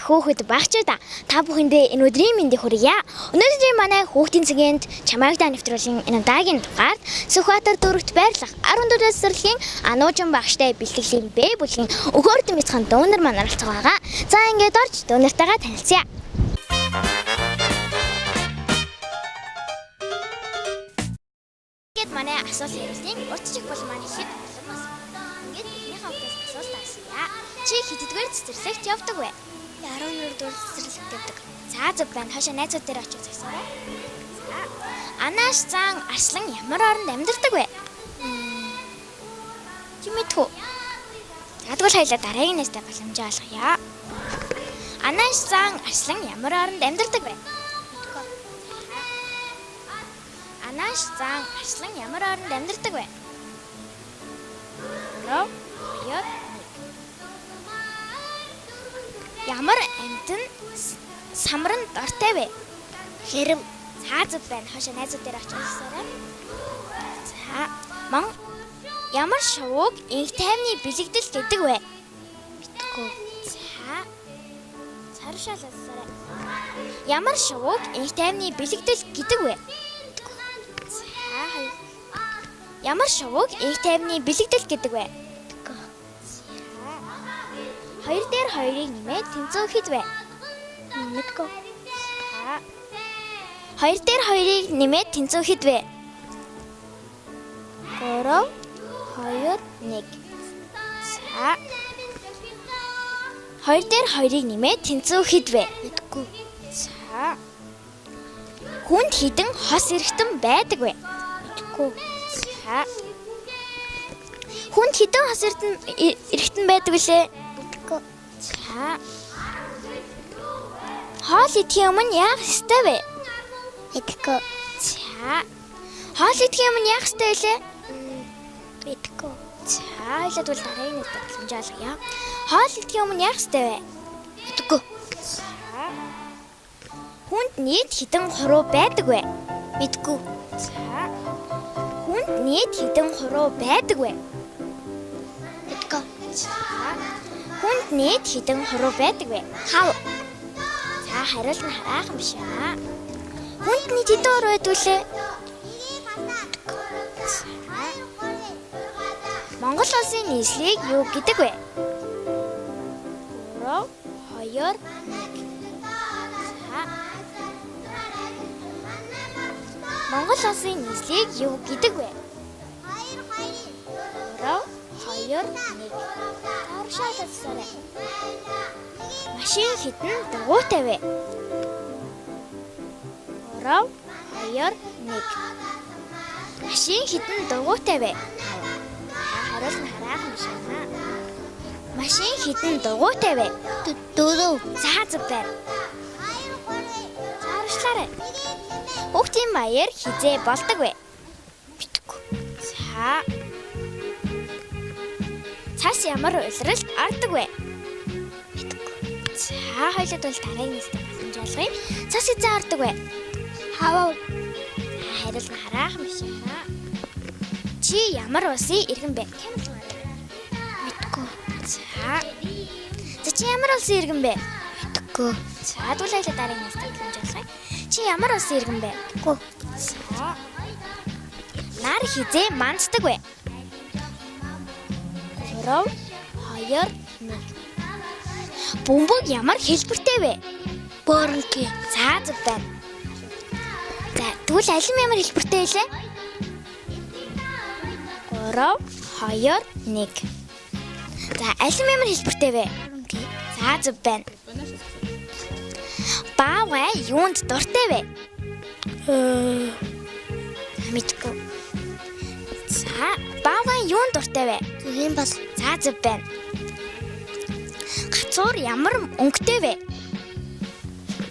хөөхд багчаа та бүхэндээ энэ өдрийн мэндийг хүргье. Өнөөдөр манай хүүхдийн цэгэнд чамайгдаа нэвтрүүлгийн энэ удаагийн дугаард Сүхбаатар дүүрэгт байрлах 14 цэцэрлэгийн Ануужин багштай бэлтгэлийн Б бүлгийн өгөөрдөн бяцхан дүүнер маань оролцох байгаа. За ингээд орж дүүнертайгаа танилцъя. Ингээд манай асуулт хэрэглэн урдчих бол маань ихэд боломос. Ингээд эхний хавтаас асуулт асууя. Чи хэддгээр цэцэрлэгт явдаг вэ? 12 дугаар цэцэрлэгт явдаг. За зөв байна. Хашаа найзууд дээр очиж зогсоорой. За. Анааш зан арслан ямар оронд амьдардаг вэ? Чи мэдхүү? Ядгуул хоёлаа дараагийн нэстэй боломжоо олгоё. Анааш зан арслан ямар оронд амьдардаг вэ? Анааш зан арслан ямар оронд амьдардаг вэ? Ров, ёд. Ямар амьтан самран дортой вэ? Хэрэв. За зөв байна. Хашаа найзууд дээр очиж сараа. За, ямар шувууг инх тайвны бэлэгдэл гэдэг вэ? Мэдгүй. За. Царшаалаа сараа. Ямар шувууг инх тайвны бэлэгдэл гэдэг вэ? За. Ямар шувууг инх тайвны бэлэгдэл гэдэг вэ? Хоёр дээр хоёрыг нэмээд тэнцүү хэд вэ? Мэдгүй. За. Хоёр дээр хоёрыг нэмээд тэнцүү хэд вэ? 3 2 1. За. Хоёр дээр хоёрыг нэмээд тэнцүү хэд вэ? Мэдгүй. За. Хүнд хідэн хос эргэтэн байдаг вэ? Мэдгүй. За. Хүнд хідэн хос эргэтэн байдаг үлээ? За. Хоол идэхийн өмнө яах ёстой вэ? Мэдгүй. За. Хоол идэхийн өмнө яах ёстой вэ? Мэдгүй. За, ойлоод бол дараагийн нэг боломжоо олгоё. Хоол идэхийн өмнө яах ёстой вэ? Мэдгүй. За. Хүнд нийт хэдэн хуруу байдаг вэ? Мэдгүй. За. Хүнд нийт хэдэн хуруу байдаг вэ? Мэдгүй. За. Хүнд нийт хэдэн хуруу байдаг вэ? 5. За, хариулт нь хараахан биш аа. Хүнд нийт хэдэн хуруу байдаг вэ? Монгол улсын нийслэлийг юу гэдэг вэ? 3 2 1. За. Монгол улсын нийслэлийг юу гэдэг вэ? 3 2 1. Таршаалсараа. Машин хідэн дугуйтай вэ? 3 2 1. Машин хідэн дугуйтай вэ? Хариулт нь хараахан биш аа. Машин хідэн дугуйтай вэ? 4. За зөв байна. Цаарчлаарай. Хүүхдийн маяар хизээ болдог вэ? Мэдгүй. За. Цас ямар улиралд ордог вэ? Мэдгүй. За, хоёлоод бол дараагийн нэстэй боломж олгоё. Цас хизээ ордог вэ? Хаваа. Хариулт нь хараахан биш аа. Чи ямар улсын иргэн бэ? Мэдгүй. За. За чи ямар улсын иргэн бэ? Мэдгүй. За, дуулайлаа дараагийн нэстэй боломж олгоё. Чи ямар улсын иргэн бэ? Мэдгүй. За. Нар хизээ манддаг вэ? 3 2 1. Бөмбөг ямар хэлбэртэй вэ? Боронки. За зөв байна. За тэгвэл алим ямар хэлбэртэй вэ? 3 2 1. За алим ямар хэлбэртэй вэ? Боронки. За зөв байна. Баавгай юунд дуртай вэ? Мэдгүй. За баавгай юунд дуртай вэ? Зүгийн бол. За зөв байна. Гацуур ямар өнгөтэй вэ?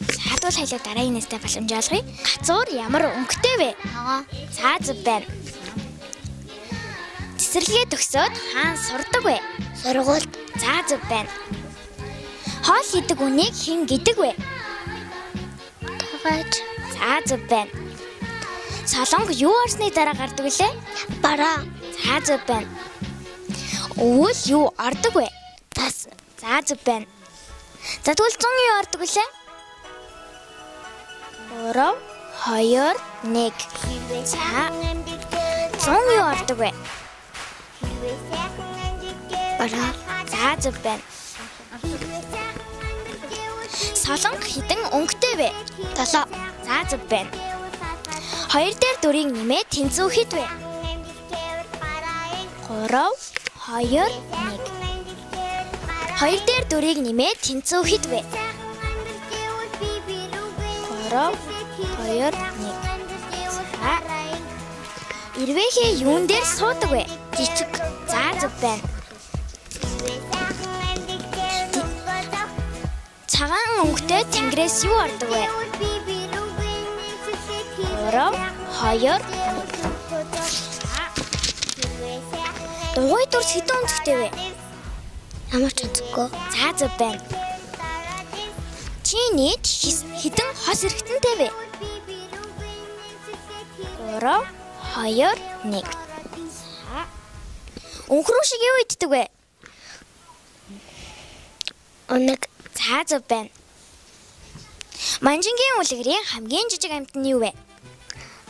Саадуул хайлаа дараагийн нэстэй боломжоо олгоё. Гацуур ямар өнгөтэй вэ? За зөв байна. Цэцэрлэгээ төгсөөд хаан сурдаг вэ? Сургуульд. За зөв байна. Хоол хийдэг үнийг хэн гэдэг вэ? Тагаач. За зөв байна. Солонго юу орсны дараа гардаг вүлээ? Бараа. За зөв байна. Өвөл юу ордог вэ? Тас. За зөв байна. За тэгвэл 100 юу ордог вүлээ? 3 2 1. За 100 юу ордог вэ? Бараа. За зөв байна. Солонго хэдэн өнгөтэй вэ? 7. За зөв байна. 2 дээр дөрийг нэмээд тэнцүү хэд вэ? 3 2 1. 2 дээр дөрийг нэмээд тэнцүү хэд вэ? 3 2 1. За. Ирвэхээ юун дээр суудаг вэ? Жижиг. За зөв байна. Цагаан өнгөтэй тэнгэрээс юу ордог вэ? 3 2 1. Дугуй дурс хэдэн өнцгтэй вэ? Ямар ч өнцгөө. За зөв байна. Чи нийт хэдэн хос эргэтэнтэй вэ? 3 2 1. Өнхрөө шиг юу иддэг вэ? Өнөг. За зөв байна. Манжингийн үлгэрийн хамгийн жижиг амьтан нь юу вэ?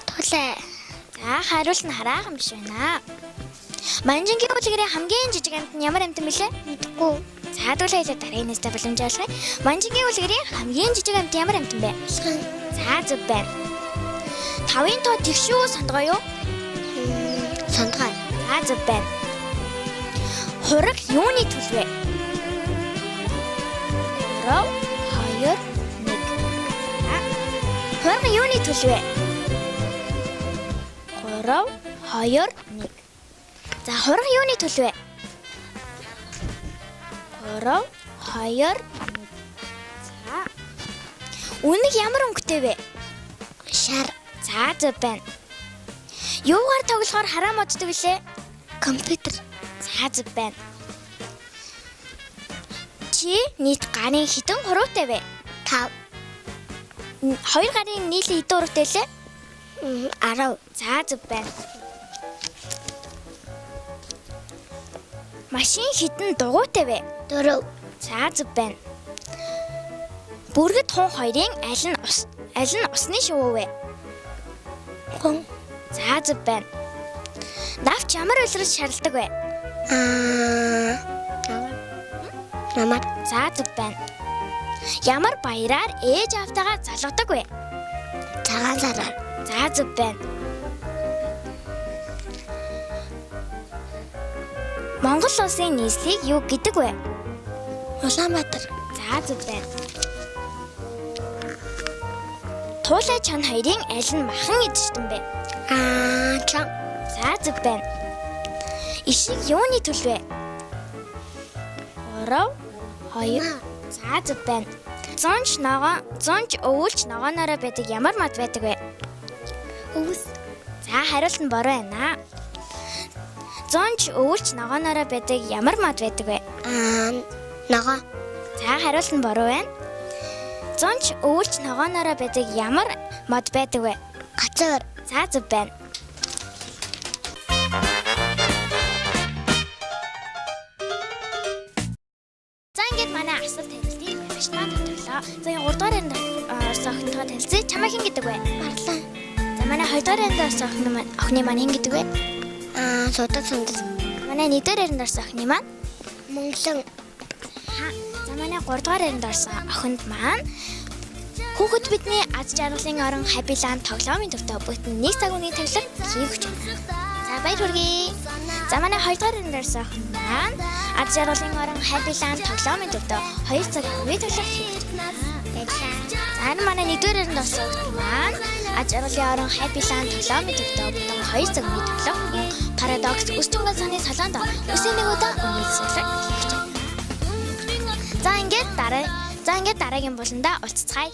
Тулай. За хариулт нь хараахан биш байна. Манжингийн үлгэрийн хамгийн жижиг амьтан ямар амьтан бэлээ? Мэдгүй. За тэгвэл хоёулаа дараагийн нэстэ боломжуулах. Манжингийн үлгэрийн хамгийн жижиг амьтан ямар амьтан бэ? За зөв байна. 5-ын тоо тэгшүү сандгоо юу? Сандгай. За зөв байна. Хураг юуны төлөв вэ? 3 2 1. Хураг юуны төлөв вэ? 3 2 1. За хураг юуны төлөв вэ? 3 2 1. За. Үнэг ямар өнгөтэй вэ? Шар. За зөв байна. Юугаар тоглохоор хараа моддог вүлээ? Компьютер. За зөв байна. Чи нийт гарын хэдэн хуруутай вэ? 5. 2 гарын нийлэн хэдэн хуруутай лээ? 10. За зөв байна. Машин хэдэн дугуйтай вэ? 4. За зөв байна. Бүргэд хун хоёрын аль нь усны шувуу вэ? Хун. За зөв байна. Навч ямар улирал шаарддаг вэ? Намар. За зөв байна. Ямар баяраар ээж автагаа залгадаг вэ? Цагаан сараар. За зөв байна. Монгол улсын нийслэлийг юу гэдэг вэ? Улаанбаатар. За зөв байна. Туулай чан хоёрын аль нь махан эдчтэн бэ? Чан. За зөв байна. Ишиг юуны төлөв вэ? 3 2. За зөв байна. Зунж өвүүлж ногоонороо байдаг ямар мод байдаг вэ? Өвс. За хариулт нь буруу байна. Зунж өвүүлж ногоонороо байдаг ямар мод байдаг вэ? Ногоо. За хариулт нь буруу байна. Зунж өвүүлж ногоонороо байдаг ямар мод байдаг вэ? Гацар. За зөв байна. Манай асуулт танилцуулъя. Маш таа тоглоо. За энэ 3 дахь орсон охинтой танилцъя. Чамаа хэн гэдэг вэ? Марлаа. За манай 2 дахь орсон охины маань хэн гэдэг вэ? Судаг сандас. Манай 1 дахь орсон охины маань Монголын. За манай 3 дахь орсон охинд маань хүүхэд бидний аз жаргалын орон Happy Land тоглоомын төвтэй бүтэн 1 цаг үеийн тоглолт хийгч байна. За баяр хүргэе. За манай 2 дахь орсон охин маань аз жаргалын орон Happy Land тоглоомын төвтэй 2 цаг үеийн тоглолт хийгч байна. За манай 1 дахь орсон охин маань аз жаргалын орон Happy Land тоглоомын төвтэй бүтэн 2 цаг үеийн тоглолт Paradox өсчөнгөн саны салонд үсээ нэг удаа өмнөсөлөг хийгч байна. За ингээд дараагийн буландаа уулзцгаая.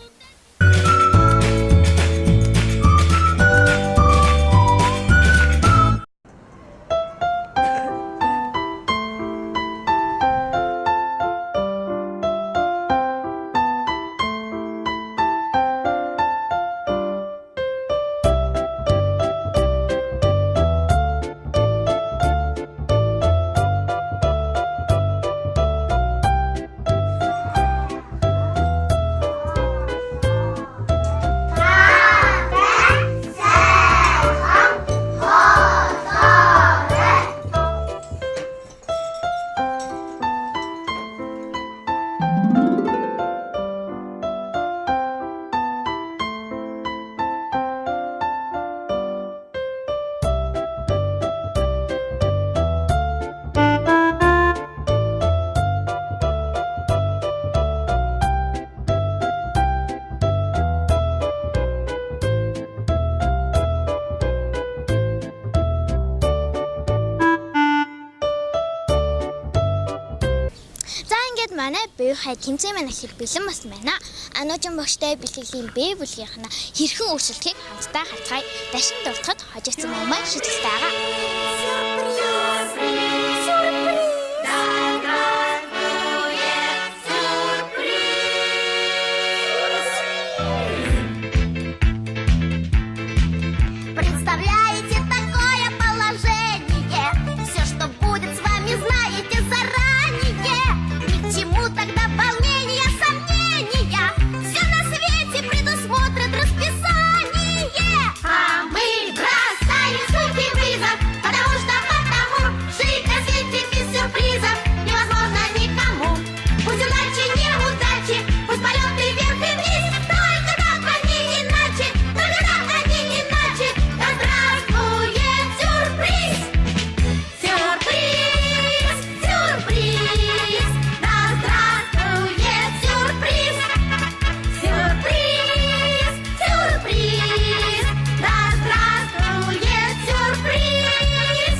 Тэгээд манай биеийнхээ тэмцээн маань их бэлэн болсон байна. Ануужин багштай бэлтгэлийн бие бүлгийнх нь хэрхэн өөрчлөлтийг хамтдаа харцгаая. Дашин дуртахад хожигдсан юм маань шийдэлтэй байгаа. Представляете такое положение? Все, что будет с вами, знаете заранее. Ни к чему тогда волнения, сомнения. Все на свете предусмотрит расписание. А мы бросаем сухий вызов, потому жить на свете без сюрпризов невозможно никому. Пусть удачи, неудачи, пусть полеты вверх и вниз, только так, а не иначе, только так, а не иначе. Да здравствует сюрприз! Сюрприз! Сюрприз! Да здравствует сюрприз! Сюрприз! Сюрприз! Да здравствует сюрприз!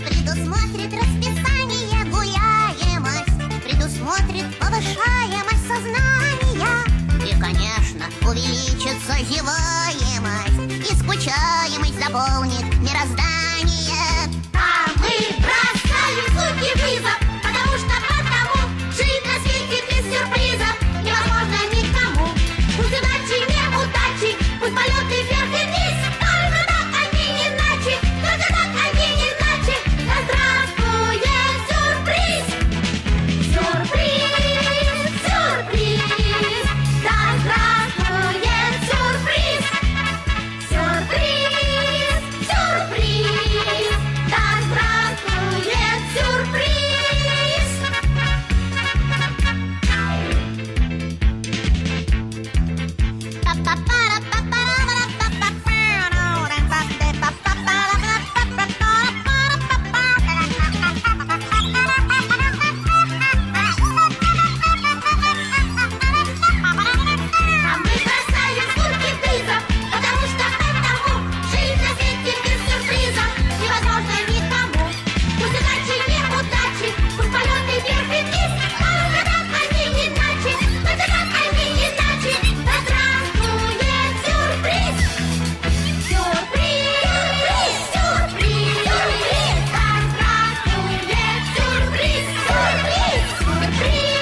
Предусмотрит расписание гуляемость, предусмотрит повышаемость сознания. И, конечно, увеличится зеваемость, и скучаемость заполнит мироздание. А мы бросаем сухий вызов, потому жить на свете без сюрпризов невозможно никому. Пусть удачи, неудачи, пусть полеты вверх и вниз, только так, а не иначе, только так, а не иначе. Да здравствует сюрприз! Сюрприз! Сюрприз! Да здравствует сюрприз! Сюрприз! Сюрприз! Да здравствует сюрприз! А мы бросаем сухий вызов, потому жить на свете без сюрпризов невозможно никому. Пусть удачи, неудачи, пусть полеты вверх и вниз, только так, а не иначе, только так, а не иначе. Да здравствует сюрприз! Сюрприз! Сюрприз! Сюрприз! Да здравствует сюрприз! Сюрприз! Сюрприз!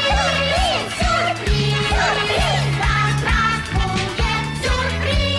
Сюрприз! Сюрприз! Да здравствует сюрприз!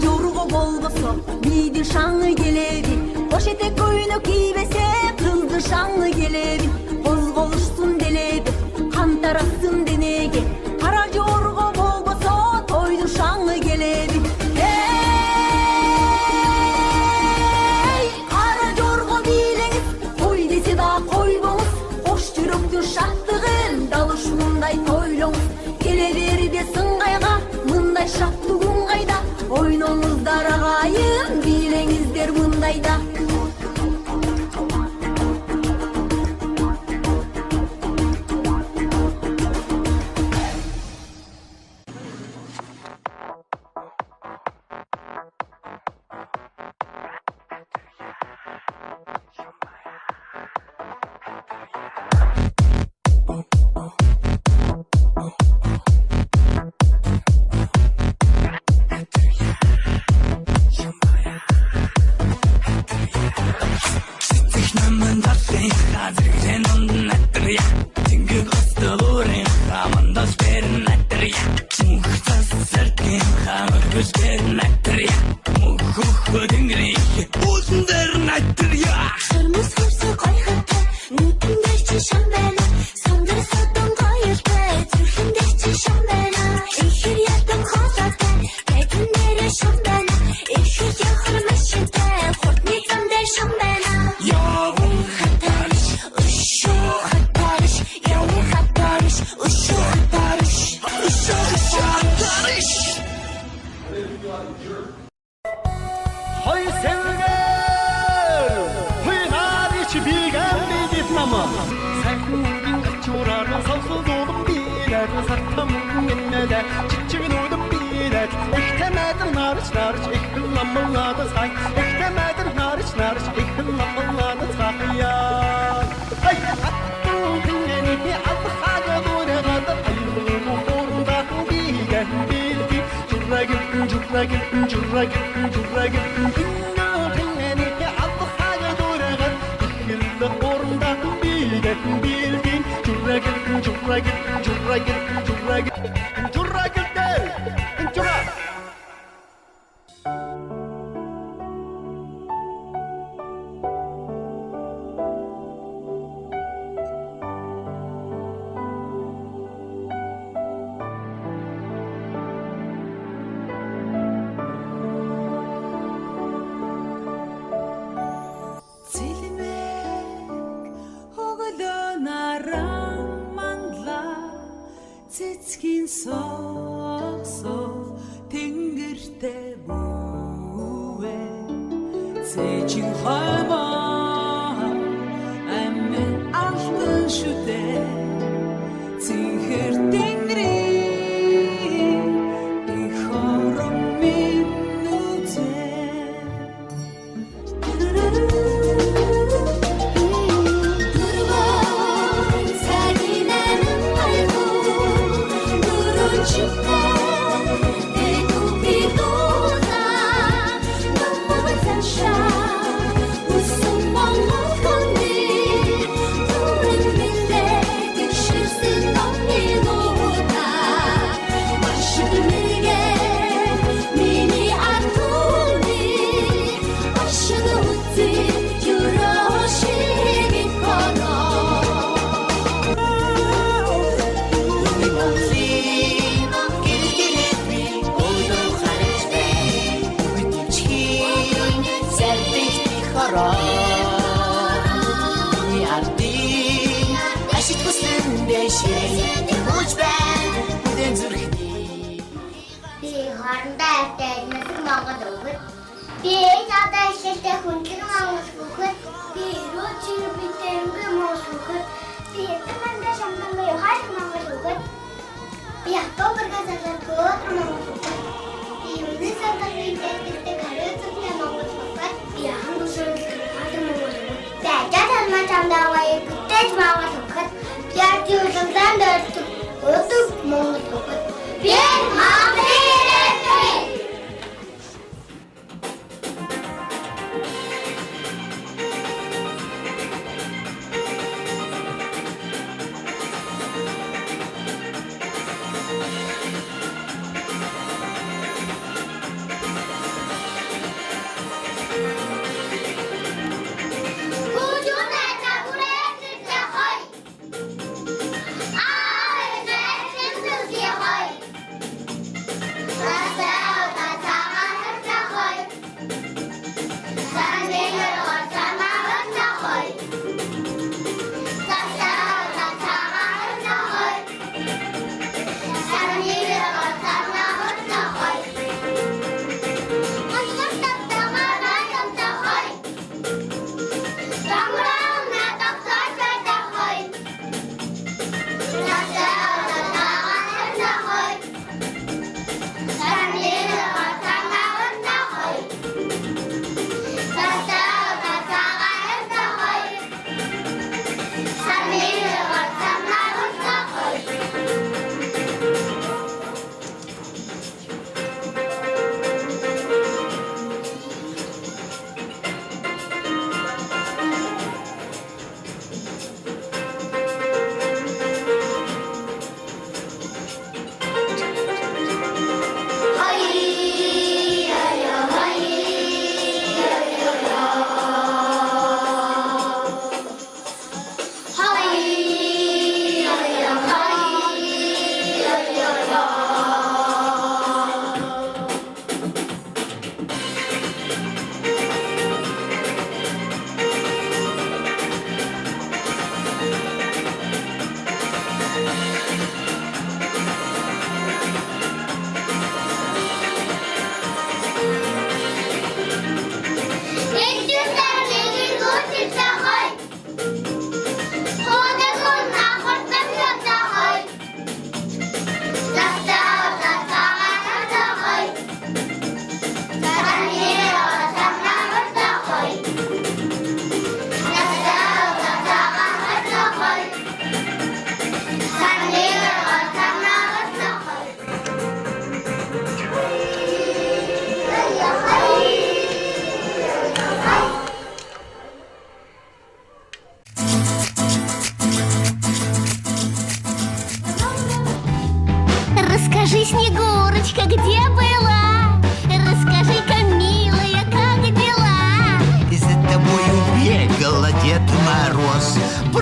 жорго болбосо бийди шаңы келеби, кош этек көйнөк кийбесе кызды шаңы келеби, козголушсун делеби, кан тарасын денеге, кара жорго болбосо тойдун шаңы келеби. Кара жорго бийлеңиз, той десе да койбоңуз, кош жүрөктүн шаттыгын дал ушундай тойлоңуз. Келе бербе сыңгайга, мындай шаттуу күн кайда, ойноңуздар агайын, бийлеңиздер мындайда.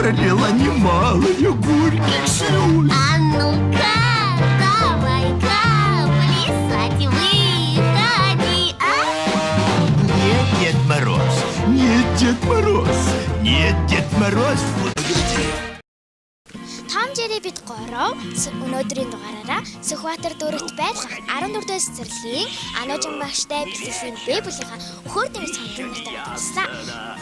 пролила немалые горьких слез. А ну-ка, давай-ка плясать выходи, а? Нет, Дед Мороз, нет, Дед Мороз, нет, Дед Мороз. Том Jerry бид гороо өнөөдрийн дугаараараа Сүхбаатар дүүрэгт байх 14-р цэцэрлэгийн Ануужин багштай бэлтгэлийн Б бүлгийн өхөр дэмж цамдрын нэртэй болсон.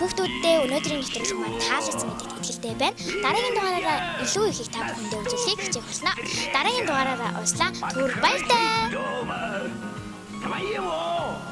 Хүүхдүүддээ өнөөдрийн нэвтрүүлэг маань таалагдсан гэдэгт итгэлтэй байна. Дараагийн дугаараараа илүү ихийг та бүхэндээ үзүүлэхийг хичээх болно. Дараагийн дугаараараа ууслаа. Түр баяртай. Твоего